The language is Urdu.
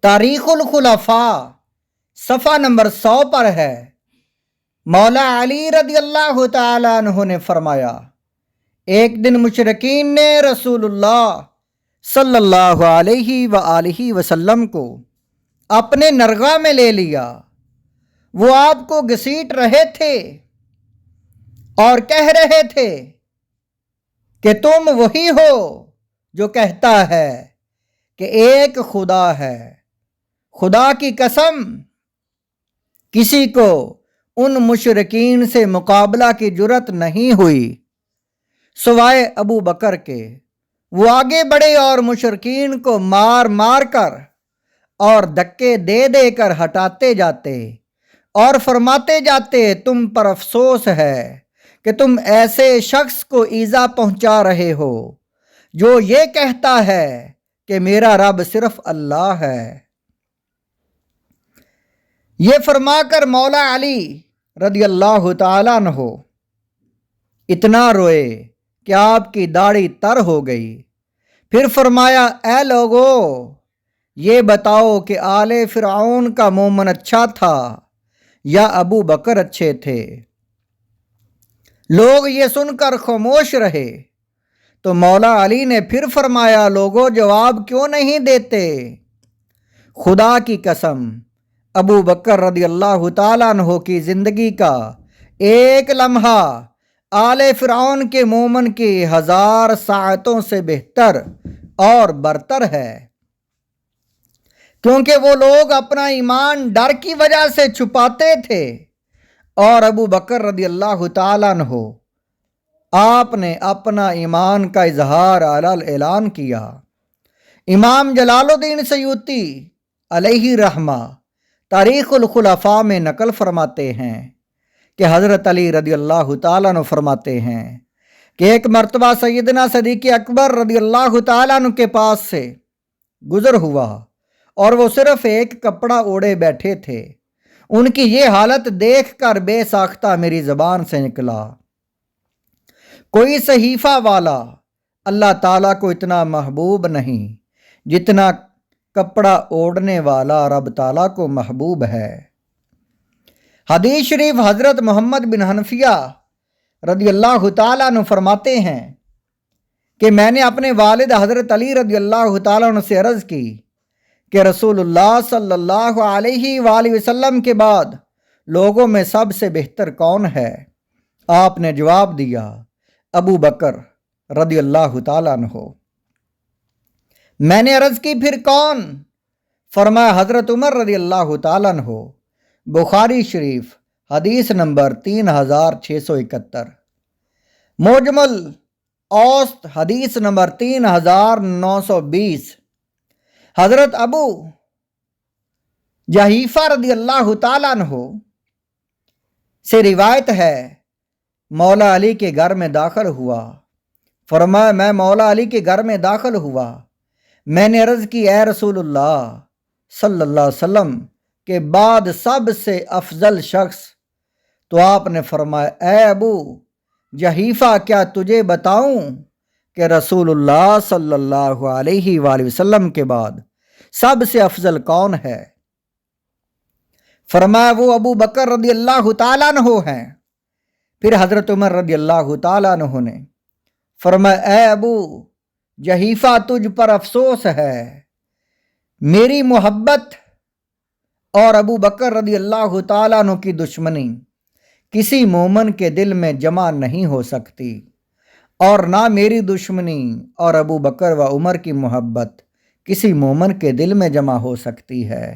تاریخ الخلفاء صفحہ نمبر 100 پر ہے۔ مولا علی رضی اللہ تعالیٰ عنہ نے فرمایا، ایک دن مشرکین نے رسول اللہ صلی اللہ علیہ وآلہ وسلم کو اپنے نرغہ میں لے لیا۔ وہ آپ کو گھسیٹ رہے تھے اور کہہ رہے تھے کہ تم وہی ہو جو کہتا ہے کہ ایک خدا ہے۔ خدا کی قسم، کسی کو ان مشرکین سے مقابلہ کی جرت نہیں ہوئی سوائے ابو بکر کے۔ وہ آگے بڑھے اور مشرکین کو مار مار کر اور دھکے دے دے کر ہٹاتے جاتے اور فرماتے جاتے، تم پر افسوس ہے کہ تم ایسے شخص کو ایذا پہنچا رہے ہو جو یہ کہتا ہے کہ میرا رب صرف اللہ ہے۔ یہ فرما کر مولا علی رضی اللہ تعالیٰ عنہ اتنا روئے کہ آپ کی داڑھی تر ہو گئی۔ پھر فرمایا، اے لوگو، یہ بتاؤ کہ آل فرعون کا مومن اچھا تھا یا ابو بکر اچھے تھے؟ لوگ یہ سن کر خاموش رہے تو مولا علی نے پھر فرمایا، لوگو جواب کیوں نہیں دیتے؟ خدا کی قسم، ابو بکر رضی اللہ تعالیٰ عنہ کی زندگی کا ایک لمحہ آل فرعون کے مومن کی 1000 ساعتوں سے بہتر اور برتر ہے، کیونکہ وہ لوگ اپنا ایمان ڈر کی وجہ سے چھپاتے تھے، اور ابو بکر رضی اللہ تعالیٰ عنہ آپ نے اپنا ایمان کا اظہار علی اعلان کیا۔ امام جلال الدین سیوطی علیہ رحمہ تاریخ الخلفاء میں نقل فرماتے ہیں کہ حضرت علی رضی اللہ تعالیٰ عنہ فرماتے ہیں کہ ایک مرتبہ سیدنا صدیق اکبر رضی اللہ تعالیٰ عنہ کے پاس سے گزر ہوا اور وہ صرف ایک کپڑا اوڑے بیٹھے تھے۔ ان کی یہ حالت دیکھ کر بے ساختہ میری زبان سے نکلا، کوئی صحیفہ والا اللہ تعالیٰ کو اتنا محبوب نہیں جتنا کپڑا اوڑھنے والا رب تعالیٰ کو محبوب ہے۔ حدیث شریف حضرت محمد بن حنفیہ رضی اللہ تعالیٰ عنہ فرماتے ہیں کہ میں نے اپنے والد حضرت علی رضی اللہ تعالیٰ عنہ سے عرض کی کہ رسول اللہ صلی اللہ علیہ وآلہ وسلم کے بعد لوگوں میں سب سے بہتر کون ہے؟ آپ نے جواب دیا، ابو بکر رضی اللہ تعالیٰ عنہ۔ میں نے عرض کی، پھر کون؟ فرمایا، حضرت عمر رضی اللہ تعالیٰ عنہ۔ بخاری شریف حدیث نمبر 3671۔ موجمل اوسط حدیث نمبر 3920۔ حضرت ابو جحیفہ رضی اللہ تعالیٰ عنہ سے روایت ہے، مولا علی کے گھر میں داخل ہوا۔ فرمایا، میں مولا علی کے گھر میں داخل ہوا، میں نے عرض کی، اے رسول اللہ صلی اللہ علیہ وسلم کے بعد سب سے افضل شخص؟ تو آپ نے فرمایا، اے ابو جحیفہ، کیا تجھے بتاؤں کہ رسول اللہ صلی اللہ علیہ وآلہ وسلم کے بعد سب سے افضل کون ہے؟ فرمایا، وہ ابو بکر رضی اللہ تعالیٰ عنہ ہیں۔ پھر حضرت عمر رضی اللہ تعالیٰ عنہ نے فرمایا، اے ابو جحیفہ، تجھ پر افسوس ہے، میری محبت اور ابو بکر رضی اللہ تعالیٰ عنہ کی دشمنی کسی مومن کے دل میں جمع نہیں ہو سکتی، اور نہ میری دشمنی اور ابو بکر و عمر کی محبت کسی مومن کے دل میں جمع ہو سکتی ہے۔